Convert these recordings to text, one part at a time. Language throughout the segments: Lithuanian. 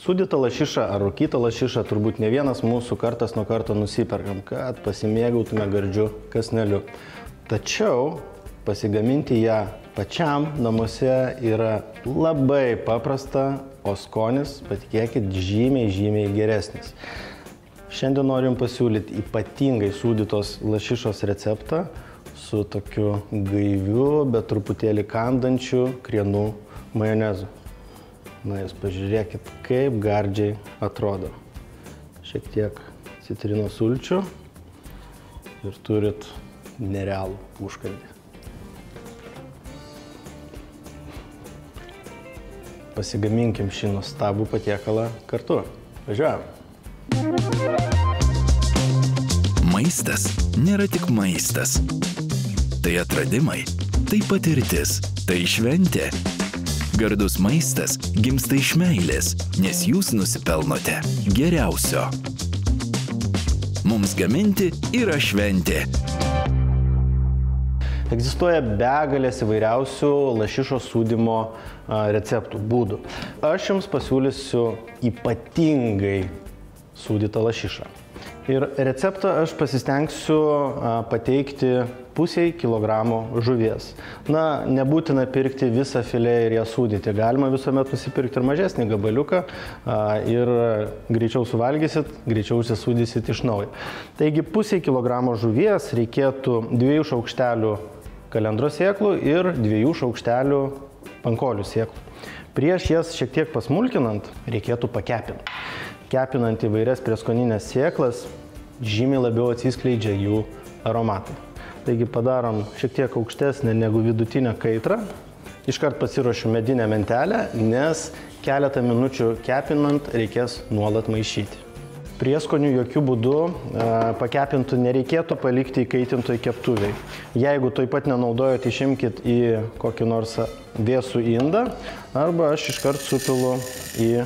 Sūdytą lašišą ar rūkytą lašišą turbūt ne vienas mūsų kartas nuo karto nusiperkam, kad pasimėgautume gardžiu kąsneliu. Tačiau pasigaminti ją pačiam namuose yra labai paprasta, o skonis, patikėkit, žymiai geresnis. Šiandien norim pasiūlyti ypatingai sūdytos lašišos receptą su tokiu gaiviu, bet truputėlį kandančiu krienų majonezu. Na, jūs pažiūrėkit, kaip gardžiai atrodo. Šiek tiek citrinos sulčių ir turit nerealų užkandį. Pasigaminkim šį nuostabų patiekalą kartu. Važiuojam! Maistas nėra tik maistas. Tai atradimai, tai patirtis, tai šventė. Gardus maistas gimsta iš meilės, nes jūs nusipelnote geriausio. Mums gaminti yra šventė. Egzistuoja begalės įvairiausių lašišos sūdymo receptų, būdų. Aš jums pasiūlysiu ypatingai sūdytą lašišą. Ir receptą aš pasistengsiu pateikti pusiai kilogramo žuvies. Na, nebūtina pirkti visą filė ir ją sūdyti. Galima visuomet nusipirkti ir mažesnį gabaliuką ir greičiau suvalgysit, greičiau užsisūdysit iš naujo. Taigi pusiai kilogramo žuvies reikėtų 2 šaukštelių kalendros sėklų ir 2 šaukštelių pankolių sėklų. Prieš jas šiek tiek pasmulkinant reikėtų pakepinti. Kepinant įvairias prieskoninės sėklas žymiai labiau atsiskleidžia jų aromatai. Taigi padarom šiek tiek aukštesnę negu vidutinę kaitrą. Iškart pasiruošiu medinę mentelę, nes keletą minučių kepinant reikės nuolat maišyti. Prieskonių jokių būdų pakepintų nereikėtų palikti įkaitintoj keptuvėj. Jeigu taip pat nenaudojot, išimkit į kokį nors vėsų indą arba aš iškart supilu į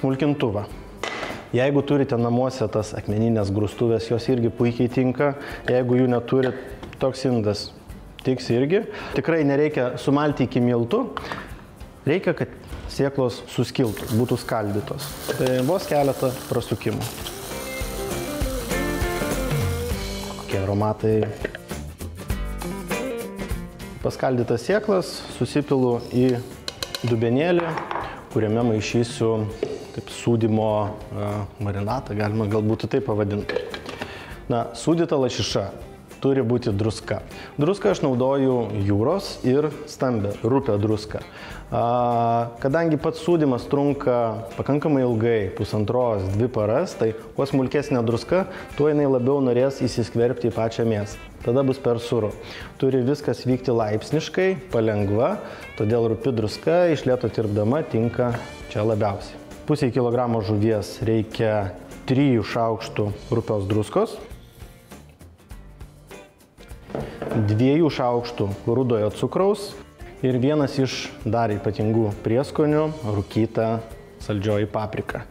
smulkintuvą. Jeigu turite namuose tas akmeninės grūstuvės, jos irgi puikiai tinka. Jeigu jų neturit, toks indas tiks irgi. Tikrai nereikia sumalti iki miltų. Reikia, kad sėklos suskiltų, būtų skaldytos. Tai vos keletą prasukimų. Kokie aromatai. Paskaldytas sėklas susipilu į dubenėlį, kuriame maišysiu kaip sūdymo marinatą, galima galbūt taip pavadinti. Na, sūdyta lašiša turi būti druska. Druską aš naudoju jūros ir stambę, rupią druską. Kadangi pats sūdymas trunka pakankamai ilgai, 1,5–2 paras, tai kuo smulkesnė druska, tuo jinai labiau norės įsiskverbti į pačią mėsą. Tada bus per sūru. Turi viskas vykti laipsniškai, palengva, todėl rupi druska iš lėto tirpdama tinka čia labiausiai. Pusiai kilogramo žuvies reikia 3 šaukštų rupios druskos, 2 šaukštų rudojo cukraus ir vienas iš dar ypatingų prieskonių – rūkyta saldžioji paprika.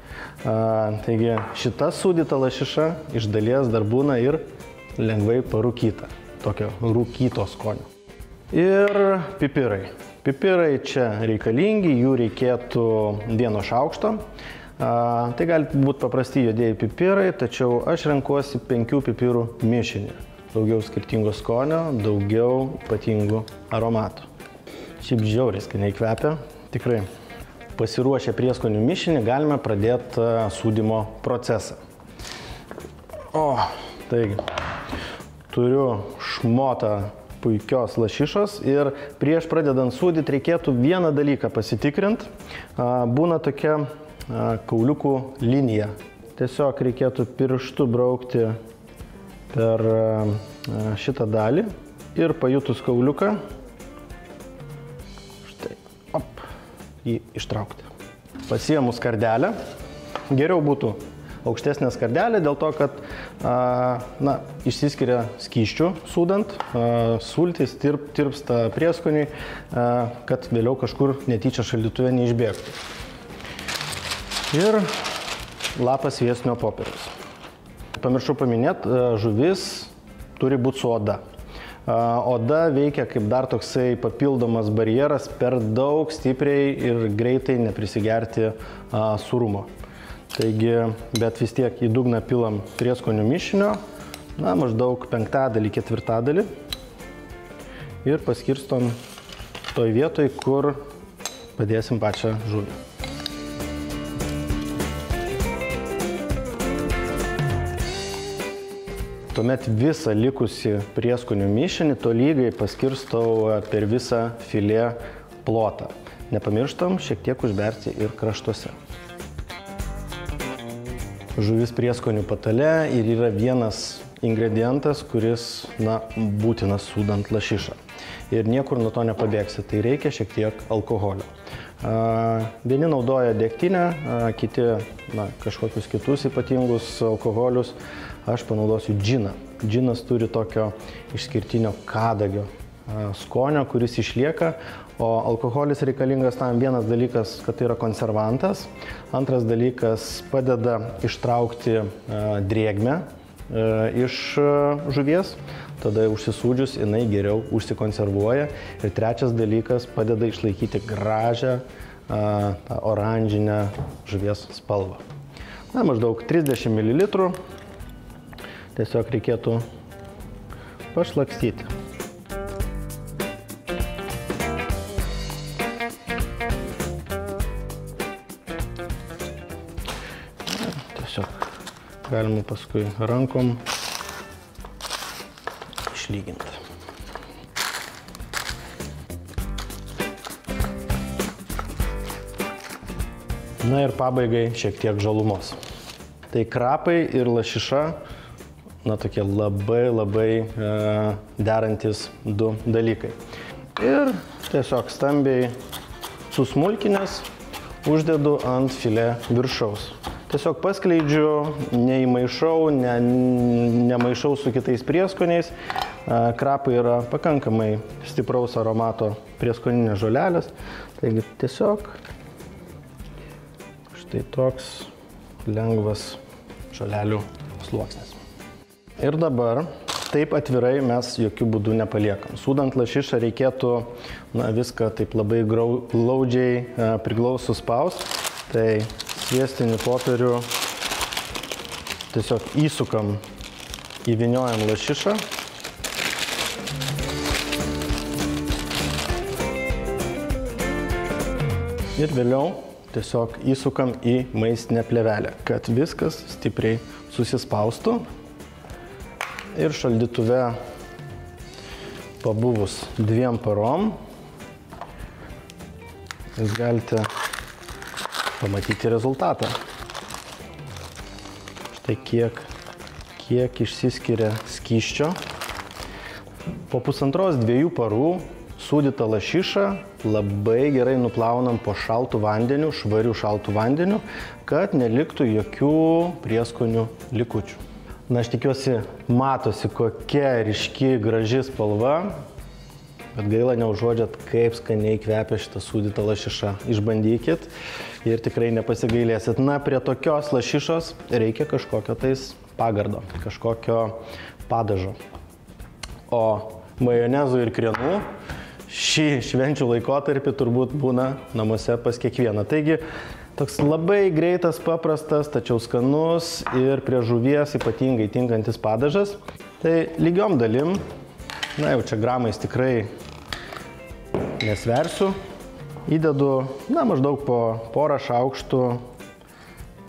Taigi šita sūdyta lašiša iš dalies dar būna ir lengvai parūkyta, tokio rūkyto skonio. Ir pipirai. Pipirai čia reikalingi, jų reikėtų 1 šaukšto. Tai gali būti paprasti juodieji pipirai, tačiau aš renkuosi 5 pipirų mišinį. Daugiau skirtingo skonio, daugiau ypatingų aromatų. Šiaip žiauriai skaniai kvepia. Tikrai pasiruošę prieskonių mišinį galime pradėti sūdymo procesą. Taigi, turiu šmotą puikios lašišos ir prieš pradedant sūdyti reikėtų vieną dalyką pasitikrinti. Būna tokia kauliukų linija. Tiesiog reikėtų pirštu braukti per šitą dalį ir pajutus kauliuką, štai, jį ištraukti. Pasiėmu skardelę. Geriau būtų aukštesnė skardelė dėl to, kad išsiskiria skysčių sūdant, sultys tirpsta prieskoniui, kad vėliau kažkur netyčia šaldytuve neišbėgtų. Ir lapas sviestinio popieriaus. Pamiršau paminėti, žuvis turi būti su oda. Oda veikia kaip dar toksai papildomas barjeras, per daug stipriai ir greitai neprisigerti sūrumo. Taigi, bet vis tiek į dugną pilam prieskonių mišinio, maždaug 1/4 ir paskirstom toj vietoj, kur padėsim pačią žuvį. Tuomet visą likusį prieskonių mišinį tolygiai paskirstau per visą filė plotą. Nepamirštam šiek tiek užberti ir kraštuose. Žuvis prieskonių patale ir yra vienas ingredientas, kuris būtinas sūdant lašišą. Ir niekur nuo to nepabėgsi, tai reikia šiek tiek alkoholio. Vieni naudoja degtinę, kiti kažkokius kitus ypatingus alkoholius. Aš panaudosiu džiną. Džinas turi tokio išskirtinio kadagio skonio, kuris išlieka, o alkoholis reikalingas tam vienas dalykas, kad tai yra konservantas, antras dalykas padeda ištraukti drėgmę iš žuvies, tada užsisūdžius jinai geriau užsikonservuoja ir trečias dalykas padeda išlaikyti gražią oranžinę žuvies spalvą. Maždaug 30 ml. Tiesiog reikėtų pašlakstyti. Tiesiog galima paskui rankom išlyginti. Ir pabaigai šiek tiek žalumos. Tai krapai ir lašiša tokie labai derantis du dalykai. Ir tiesiog stambiai susmulkinęs uždedu ant filė viršaus. Tiesiog paskleidžiu, neįmaišau, nemaišau su kitais prieskoniais. Krapai yra pakankamai stipraus aromato prieskoninės žolelės. Taigi tiesiog štai toks lengvas žolelių sluoksnis. Ir dabar taip atvirai mes jokių būdų nepaliekam. Sūdant lašišą reikėtų viską taip labai glaudžiai priglausus spaust. Tai sviestinį popierių tiesiog įsukam, įvyniojam lašišą. Ir vėliau tiesiog įsukam į maistinę plėvelę, kad viskas stipriai susispaustų. Ir šaldytuve pabuvus 2 parom, jūs galite pamatyti rezultatą. Štai kiek išsiskiria skysčio. Po 1,5–2 parų sūdytą lašišą labai gerai nuplaunam po šaltų vandeniu, švarių šaltų vandeniu, kad neliktų jokių prieskonių likučių. Aš tikiuosi, matosi, kokia ryški, graži spalva, bet gaila neužuodžiat, kaip skaniai kvepia šitą sūdytą lašišą. Išbandykit ir tikrai nepasigailėsit. Prie tokios lašišos reikia kažkokio tais pagardo, kažkokio padažo. O majonezų ir krienų šį švenčių laikotarpį turbūt būna namuose pas kiekvieną. Taigi, toks labai greitas, paprastas, tačiau skanus ir prie žuvies ypatingai tinkantis padažas. Tai lygiom dalim, jau čia gramais tikrai nesversiu, įdedu maždaug po 1 šaukštų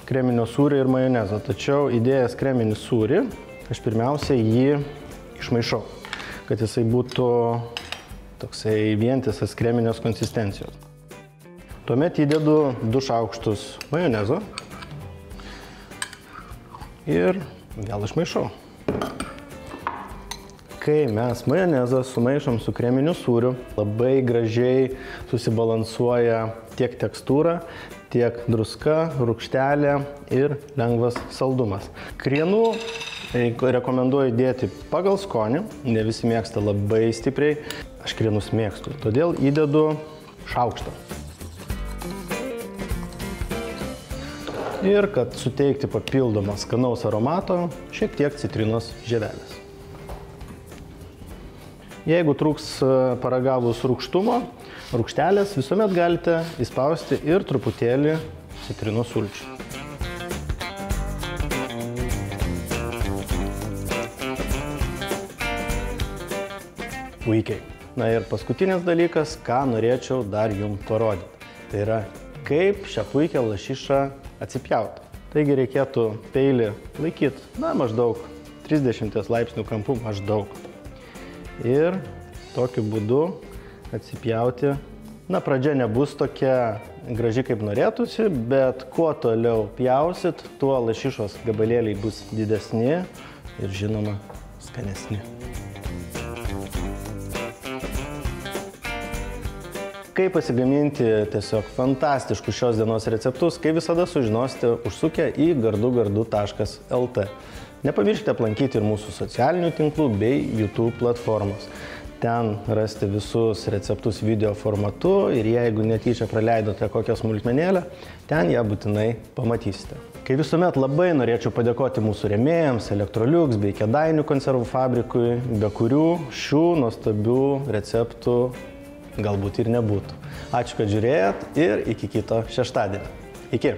kreminio sūrio ir majonezo. Tačiau įdėjęs kreminį sūrį, aš pirmiausia jį išmaišau, kad jisai būtų toksai vientisas kreminės konsistencijos. Tuomet įdedu 2 šaukštus majonezo ir vėl išmaišau. Kai mes majonezą sumaišom su kreminiu sūriu, labai gražiai susibalansuoja tiek tekstūra, tiek druska, rūgštelė ir lengvas saldumas. Krienų rekomenduoju dėti pagal skonį, ne visi mėgsta labai stipriai, aš krienus mėgstu, todėl įdedu šaukštą. Ir kad suteikti papildomą skanaus aromato, šiek tiek citrinos žievelės. Jeigu trūks paragavus rūgštumo, rūgštelės, visuomet galite įspausti ir truputėlį citrinos sulčių. Puikiai. Na ir paskutinis dalykas, ką norėčiau dar jums parodyti. Tai yra, kaip šią puikią lašišą atsipjauti. Taigi reikėtų peilį laikyti, maždaug 30 laipsnių kampu maždaug. Ir tokiu būdu atsipjauti. Pradžia nebus tokia graži, kaip norėtųsi, bet kuo toliau pjausit, tuo lašišos gabalėliai bus didesni ir, žinoma, skanesni. Kaip pasigaminti tiesiog fantastiškus šios dienos receptus, kaip visada sužinosite užsukę į gardugardu.lt. Nepamirškite aplankyti ir mūsų socialinių tinklų bei YouTube platformos. Ten rasite visus receptus video formatu ir jeigu netyčia praleidote kokią smulkmenėlę, ten ją būtinai pamatysite. Kaip visuomet labai norėčiau padėkoti mūsų rėmėjams, Electrolux bei Kėdainių konservų fabrikui, be kurių šių nuostabių receptų galbūt ir nebūtų. Ačiū, kad žiūrėjot ir iki kito šeštadienio. Iki!